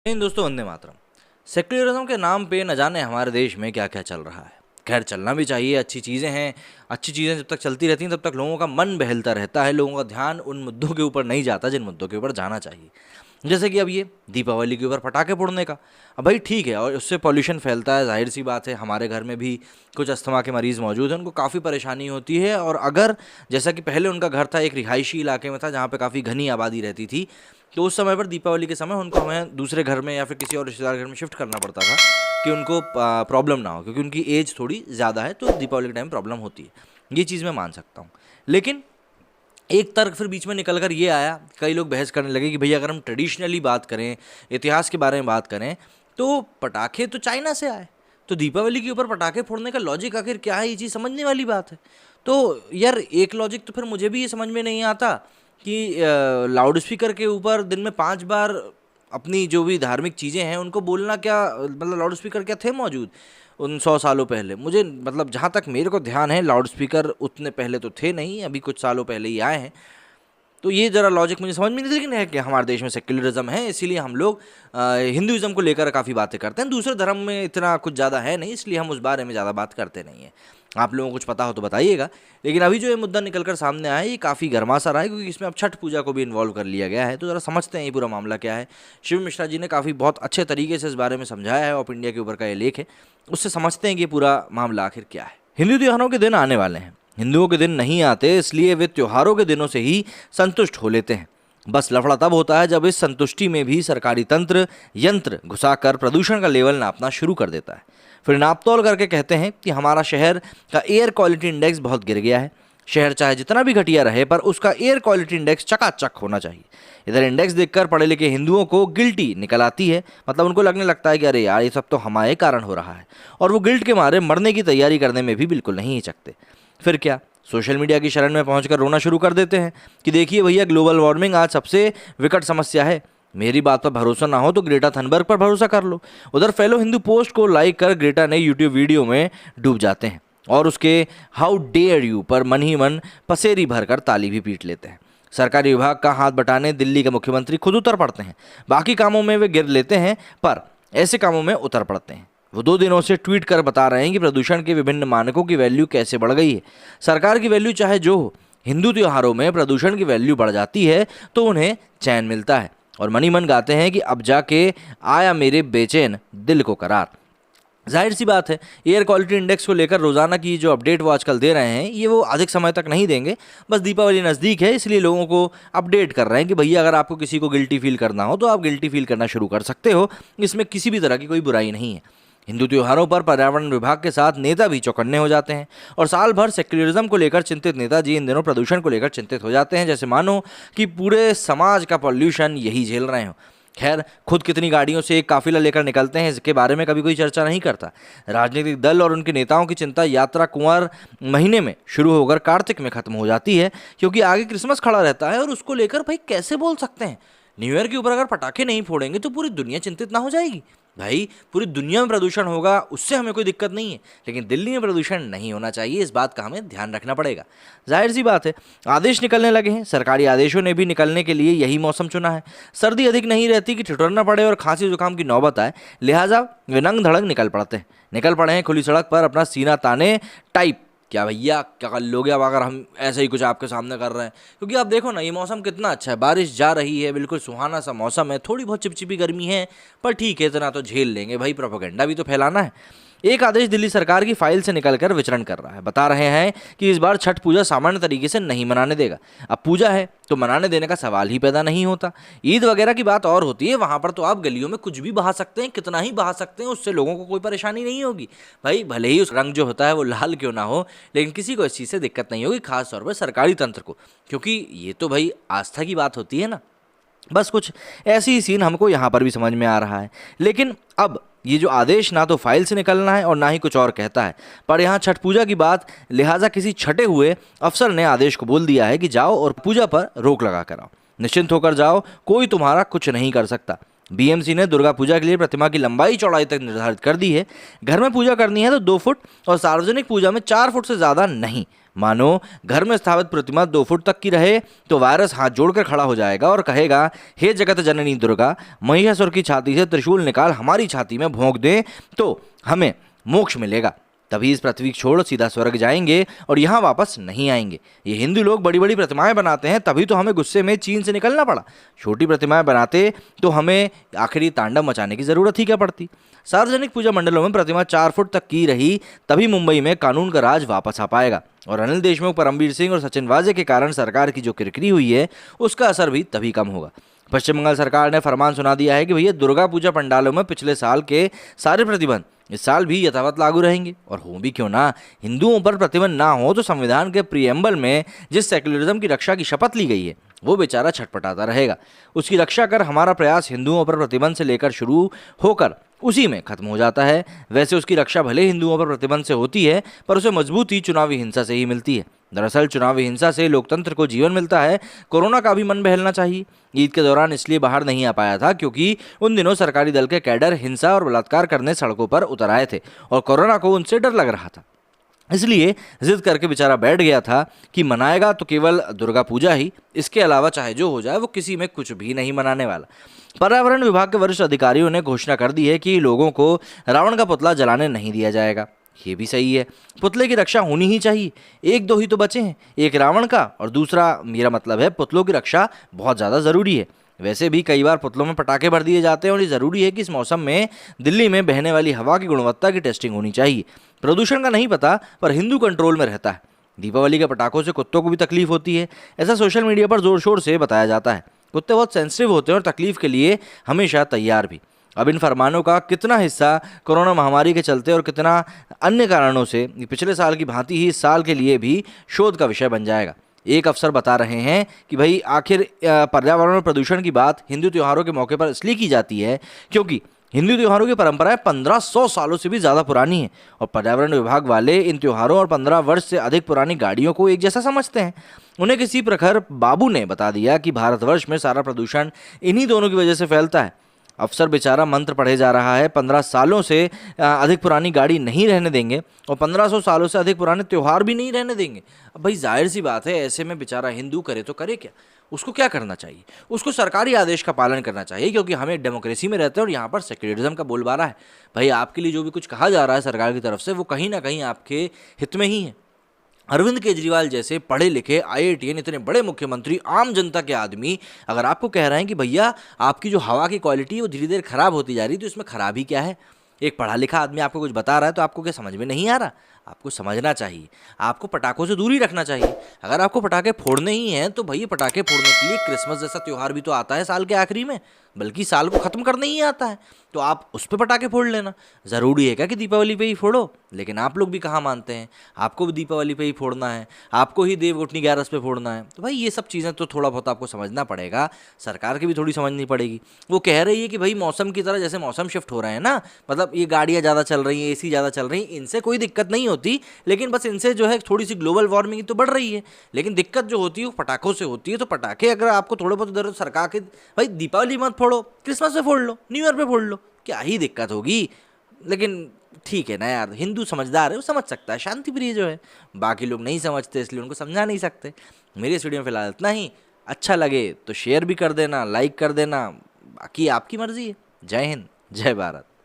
इन दोस्तों, वंदे मातरम। सेक्युलरिज्म के नाम पे न जाने हमारे देश में क्या क्या चल रहा है। खैर, चलना भी चाहिए, अच्छी चीज़ें हैं। अच्छी चीज़ें जब तक चलती रहती हैं तब तक लोगों का मन बहलता रहता है, लोगों का ध्यान उन मुद्दों के ऊपर नहीं जाता जिन मुद्दों के ऊपर जाना चाहिए। जैसे कि अब ये दीपावली के ऊपर पटाखे फोड़ने का, अब भाई ठीक है, और उससे पॉल्यूशन फैलता है, जाहिर सी बात है। हमारे घर में भी कुछ अस्थमा के मरीज़ मौजूद हैं, उनको काफ़ी परेशानी होती है। और अगर जैसा कि पहले उनका घर था एक रिहायशी इलाके में था जहाँ पे काफ़ी घनी आबादी रहती थी, तो उस समय पर दीपावली के समय उनको हमें दूसरे घर में या फिर किसी और रिश्तेदार घर में शिफ्ट करना पड़ता था कि उनको प्रॉब्लम ना हो, क्योंकि उनकी एज थोड़ी ज़्यादा है, तो दीपावली के टाइम प्रॉब्लम होती है। ये चीज़ मैं मान सकता हूँ। लेकिन एक तर्क फिर बीच में निकल कर ये आया, कई लोग बहस करने लगे कि भैया अगर हम ट्रेडिशनली बात करें, इतिहास के बारे में बात करें, तो पटाखे तो चाइना से आए, तो दीपावली के ऊपर पटाखे फोड़ने का लॉजिक आखिर क्या है? ये चीज़ समझने वाली बात है। तो यार, एक लॉजिक तो फिर मुझे भी ये समझ में नहीं आता कि लाउड स्पीकर के ऊपर दिन में 5 बार अपनी जो भी धार्मिक चीज़ें हैं उनको बोलना, क्या मतलब लाउड स्पीकर क्या थे मौजूद उन 100 सालों पहले? मुझे मतलब जहाँ तक मेरे को ध्यान है, लाउड स्पीकर उतने पहले तो थे नहीं, अभी कुछ सालों पहले ही आए हैं। तो ये ज़रा लॉजिक मुझे समझ में नहीं, लेकिन है कि हमारे देश में सेक्युलरिज्म है, इसीलिए हम लोग हिंदुइज़्म को लेकर काफ़ी बातें करते हैं। दूसरे धर्म में इतना कुछ ज़्यादा है नहीं, इसलिए हम उस बारे में ज़्यादा बात करते नहीं हैं। आप लोगों को कुछ पता हो तो बताइएगा। लेकिन अभी जो ये मुद्दा निकल कर सामने आया है, ये काफ़ी गर्मा सा रहा है, क्योंकि इसमें अब छठ पूजा को भी इन्वॉल्व कर लिया गया है। तो ज़रा समझते हैं ये पूरा मामला क्या है। शिव मिश्रा जी ने काफ़ी बहुत अच्छे तरीके से इस बारे में समझाया है, ऑफ इंडिया के ऊपर का ये लेख है, उससे समझते हैं कि ये पूरा मामला आखिर क्या है। हिंदू त्योहारों के दिन आने वाले हैं, हिंदुओं के दिन नहीं आते, इसलिए वे त्योहारों के दिनों से ही संतुष्ट हो लेते हैं। बस लफड़ा तब होता है जब इस संतुष्टि में भी सरकारी तंत्र यंत्र घुसाकर प्रदूषण का लेवल नापना शुरू कर देता है। फिर नापतोल करके कहते हैं कि हमारा शहर का एयर क्वालिटी इंडेक्स बहुत गिर गया है। शहर चाहे जितना भी घटिया रहे, पर उसका एयर क्वालिटी इंडेक्स चकाचक होना चाहिए। इधर इंडेक्स देखकर पढ़े लिखे हिंदुओं को गिल्टी निकल आती है, मतलब उनको लगने लगता है कि अरे यार, ये सब तो हमारे कारण हो रहा है, और वो गिल्ट के मारे मरने की तैयारी करने में भी बिल्कुल नहीं हिचकते। फिर क्या, सोशल मीडिया की शरण में पहुंचकर रोना शुरू कर देते हैं कि देखिए भैया, ग्लोबल वार्मिंग आज सबसे विकट समस्या है। मेरी बात पर भरोसा ना हो तो ग्रेटा थनबर्ग पर भरोसा कर लो। उधर फेलो हिंदू पोस्ट को लाइक कर ग्रेटा ने यूट्यूब वीडियो में डूब जाते हैं और उसके हाउ डेयर यू पर मन ही मन पसेरी भरकर ताली भी पीट लेते हैं। सरकारी विभाग का हाथ बटाने दिल्ली के मुख्यमंत्री खुद उतर पड़ते हैं। बाकी कामों में वे गिर लेते हैं, पर ऐसे कामों में उतर पड़ते हैं। वो 2 दिनों से ट्वीट कर बता रहे हैं कि प्रदूषण के विभिन्न मानकों की वैल्यू कैसे बढ़ गई है। सरकार की वैल्यू चाहे जो हो, हिंदू त्योहारों में प्रदूषण की वैल्यू बढ़ जाती है तो उन्हें चैन मिलता है, और मनी मन गाते हैं कि अब जाके आया मेरे बेचैन दिल को करार। जाहिर सी बात है, एयर क्वालिटी इंडेक्स को लेकर रोज़ाना की जो अपडेट वो आजकल दे रहे हैं, ये वो अधिक समय तक नहीं देंगे। बस दीपावली नज़दीक है, इसलिए लोगों को अपडेट कर रहे हैं कि भैया अगर आपको किसी को गिल्टी फील करना हो तो आप गिल्टी फील करना शुरू कर सकते हो। इसमें किसी भी तरह की कोई बुराई नहीं है। हिंदू त्योहारों पर पर्यावरण विभाग के साथ नेता भी चौकन्ने हो जाते हैं, और साल भर सेक्युलरिज्म को लेकर चिंतित नेताजी इन दिनों प्रदूषण को लेकर चिंतित हो जाते हैं, जैसे मानो कि पूरे समाज का पॉल्यूशन यही झेल रहे हो। खैर, खुद कितनी गाड़ियों से एक काफिला लेकर निकलते हैं, इसके बारे में कभी कोई चर्चा नहीं करता। राजनीतिक दल और उनके नेताओं की चिंता यात्रा कुंवर महीने में शुरू होकर कार्तिक में खत्म हो जाती है, क्योंकि आगे क्रिसमस खड़ा रहता है और उसको लेकर भाई कैसे बोल सकते हैं। न्यू ईयर के ऊपर अगर पटाखे नहीं फोड़ेंगे तो पूरी दुनिया चिंतित ना हो जाएगी? भाई, पूरी दुनिया में प्रदूषण होगा, उससे हमें कोई दिक्कत नहीं है, लेकिन दिल्ली में प्रदूषण नहीं होना चाहिए, इस बात का हमें ध्यान रखना पड़ेगा। जाहिर सी बात है, आदेश निकलने लगे हैं, सरकारी आदेशों ने भी निकलने के लिए यही मौसम चुना है। सर्दी अधिक नहीं रहती कि ठिठुरना पड़े और खांसी जुकाम की नौबत आए, लिहाजा वे नंग धड़ंग निकल पड़े हैं खुली सड़क पर अपना सीना ताने टाइप। क्या भैया, क्या कर लोगे अब अगर हम ऐसे ही कुछ आपके सामने कर रहे हैं? क्योंकि आप देखो ना, ये मौसम कितना अच्छा है, बारिश जा रही है, बिल्कुल सुहाना सा मौसम है, थोड़ी बहुत चिपचिपी गर्मी है, पर ठीक है, इतना तो झेल लेंगे भाई, प्रोपेगेंडा भी तो फैलाना है। एक आदेश दिल्ली सरकार की फाइल से निकलकर विचरण कर रहा है, बता रहे हैं कि इस बार छठ पूजा सामान्य तरीके से नहीं मनाने देगा। अब पूजा है तो मनाने देने का सवाल ही पैदा नहीं होता। ईद वगैरह की बात और होती है, वहां पर तो आप गलियों में कुछ भी बहा सकते हैं, कितना ही बहा सकते हैं, उससे लोगों को कोई परेशानी नहीं होगी। भाई, भले ही उस रंग जो होता है वो लाल क्यों ना हो, लेकिन किसी को इस चीज़ से दिक्कत नहीं होगी, खासतौर पर सरकारी तंत्र को, क्योंकि ये तो भाई आस्था की बात होती है ना। बस कुछ ऐसी ही सीन हमको यहाँ पर भी समझ में आ रहा है। लेकिन अब ये जो आदेश ना तो फाइल से निकलना है और ना ही कुछ और कहता है, पर यहाँ छठ पूजा की बात, लिहाजा किसी छठे हुए अफसर ने आदेश को बोल दिया है कि जाओ और पूजा पर रोक लगा कर आओ, निश्चिंत होकर जाओ, कोई तुम्हारा कुछ नहीं कर सकता। बीएमसी ने दुर्गा पूजा के लिए प्रतिमा की लंबाई चौड़ाई तक निर्धारित कर दी है। घर में पूजा करनी है तो 2 फुट और सार्वजनिक पूजा में 4 फुट से ज़्यादा नहीं। मानो घर में स्थापित प्रतिमा 2 फुट तक की रहे तो वायरस हाथ जोड़कर खड़ा हो जाएगा और कहेगा, हे जगत जननी दुर्गा, महिषासुर की छाती से त्रिशूल निकाल हमारी छाती में भोंक दे तो हमें मोक्ष मिलेगा। तभी इस पृथ्वी छोड़ सीधा स्वर्ग जाएंगे और यहाँ वापस नहीं आएंगे। ये हिंदू लोग बड़ी बड़ी प्रतिमाएं बनाते हैं, तभी तो हमें गुस्से में चीन से निकलना पड़ा। छोटी प्रतिमाएं बनाते तो हमें आखिरी तांडव मचाने की ज़रूरत ही क्या पड़ती। सार्वजनिक पूजा मंडलों में प्रतिमा 4 फुट तक की रही तभी मुंबई में कानून का राज वापस आ पाएगा और अनिल देशमुख, परमवीर सिंह और सचिन वाजे के कारण सरकार की जो किरकिरी हुई है उसका असर भी तभी कम होगा। पश्चिम बंगाल सरकार ने फरमान सुना दिया है कि भैया दुर्गा पूजा पंडालों में पिछले साल के सारे प्रतिबंध इस साल भी यथावत लागू रहेंगे। और हो भी क्यों ना, हिंदुओं पर प्रतिबंध ना हो तो संविधान के प्रीएम्बल में जिस सेक्युलरिज्म की रक्षा की शपथ ली गई है वो बेचारा छटपटाता रहेगा। उसकी रक्षा कर हमारा प्रयास हिंदुओं पर प्रतिबंध से लेकर शुरू होकर उसी में खत्म हो जाता है। वैसे उसकी रक्षा भले हिंदुओं पर प्रतिबंध से होती है पर उसे मजबूती चुनावी हिंसा से ही मिलती है। दरअसल चुनावी हिंसा से लोकतंत्र को जीवन मिलता है। कोरोना का भी मन बहलना चाहिए। ईद के दौरान इसलिए बाहर नहीं आ पाया था क्योंकि उन दिनों सरकारी दल के कैडर हिंसा और बलात्कार करने सड़कों पर उतर आए थे और कोरोना को उनसे डर लग रहा था, इसलिए जिद करके बेचारा बैठ गया था कि मनाएगा तो केवल दुर्गा पूजा ही, इसके अलावा चाहे जो हो जाए वो किसी में कुछ भी नहीं मनाने वाला। पर्यावरण विभाग के वरिष्ठ अधिकारियों ने घोषणा कर दी है कि लोगों को रावण का पुतला जलाने नहीं दिया जाएगा। ये भी सही है, पुतले की रक्षा होनी ही चाहिए। 1-2 ही तो बचे हैं, एक रावण का और दूसरा मेरा मतलब है पुतलों की रक्षा बहुत ज़्यादा ज़रूरी है। वैसे भी कई बार पुतलों में पटाखे भर दिए जाते हैं और ये ज़रूरी है कि इस मौसम में दिल्ली में बहने वाली हवा की गुणवत्ता की टेस्टिंग होनी चाहिए। प्रदूषण का नहीं पता पर हिंदू कंट्रोल में रहता है। दीपावली के पटाखों से कुत्तों को भी तकलीफ होती है, ऐसा सोशल मीडिया पर जोर शोर से बताया जाता है। कुत्ते बहुत सेंसिटिव होते हैं और तकलीफ के लिए हमेशा तैयार भी। अब इन फरमानों का कितना हिस्सा कोरोना महामारी के चलते और कितना अन्य कारणों से पिछले साल की भांति ही इस साल के लिए भी शोध का विषय बन जाएगा। एक अफसर बता रहे हैं कि भाई आखिर पर्यावरण और प्रदूषण की बात हिंदू त्योहारों के मौके पर इसलिए की जाती है क्योंकि हिंदू त्योहारों की परंपराएं 1500 सालों से भी ज़्यादा पुरानी है और पर्यावरण विभाग वाले इन त्योहारों और 15 वर्ष से अधिक पुरानी गाड़ियों को एक जैसा समझते हैं। उन्हें किसी प्रखर बाबू ने बता दिया कि भारतवर्ष में सारा प्रदूषण इन्हीं दोनों की वजह से फैलता है। अफसर बेचारा मंत्र पढ़े जा रहा है, 15 सालों से अधिक पुरानी गाड़ी नहीं रहने देंगे और 1500 सालों से अधिक पुराने त्यौहार भी नहीं रहने देंगे। अब भाई जाहिर सी बात है, ऐसे में बेचारा हिंदू करे तो करे क्या, उसको क्या करना चाहिए? उसको सरकारी आदेश का पालन करना चाहिए क्योंकि हम एक डेमोक्रेसी में रहते हैं और यहाँ पर सेक्युलरिज्म का बोलबाला है। भाई आपके लिए जो भी कुछ कहा जा रहा है सरकार की तरफ से वो कहीं ना कहीं आपके हित में ही है। अरविंद केजरीवाल जैसे पढ़े लिखे IITN इतने बड़े मुख्यमंत्री, आम जनता के आदमी अगर आपको कह रहे हैं कि भैया आपकी जो हवा की क्वालिटी है वो धीरे धीरे खराब होती जा रही है, तो इसमें खराबी क्या है? एक पढ़ा लिखा आदमी आपको कुछ बता रहा है तो आपको क्या समझ में नहीं आ रहा? आपको समझना चाहिए, आपको पटाखों से दूरी रखना चाहिए। अगर आपको पटाखे फोड़ने ही हैं तो भैया पटाखे फोड़ने के लिए क्रिसमस जैसा त्यौहार भी तो आता है साल के आखिरी में, बल्कि साल को ख़त्म करने ही आता है, तो आप उस पर पटाखे फोड़ लेना। ज़रूरी है क्या कि दीपावली पे ही फोड़ो? लेकिन आप लोग भी कहाँ मानते हैं, आपको भी दीपावली पे ही फोड़ना है, आपको ही देवउठनी 11 पे फोड़ना है। तो भाई ये सब चीज़ें तो थोड़ा बहुत आपको समझना पड़ेगा, सरकार की भी थोड़ी समझनी पड़ेगी। वो कह रही है कि भाई मौसम की तरह जैसे मौसम शिफ्ट हो रहे हैं ना, मतलब ये गाड़ियाँ ज़्यादा चल रही हैं, AC ज़्यादा चल रही हैं, इनसे कोई दिक्कत नहीं होती, लेकिन बस इनसे जो है थोड़ी सी ग्लोबल वार्मिंग तो बढ़ रही है। लेकिन दिक्कत जो होती है वो पटाखों से होती है। तो पटाखे अगर आपको थोड़े बहुत इधर सरकार के, भाई दीपावली मत फोड़ो, क्रिसमस पे फोड़ लो, न्यू ईयर पे फोड़ लो, क्या ही दिक्कत होगी। लेकिन ठीक है ना यार, हिंदू समझदार है, वो समझ सकता है, शांति प्रिय जो है। बाकी लोग नहीं समझते इसलिए उनको समझा नहीं सकते। मेरी इस वीडियो में फिलहाल इतना ही। अच्छा लगे तो शेयर भी कर देना, लाइक कर देना, बाकी आपकी मर्जी है। जय हिंद, जय भारत।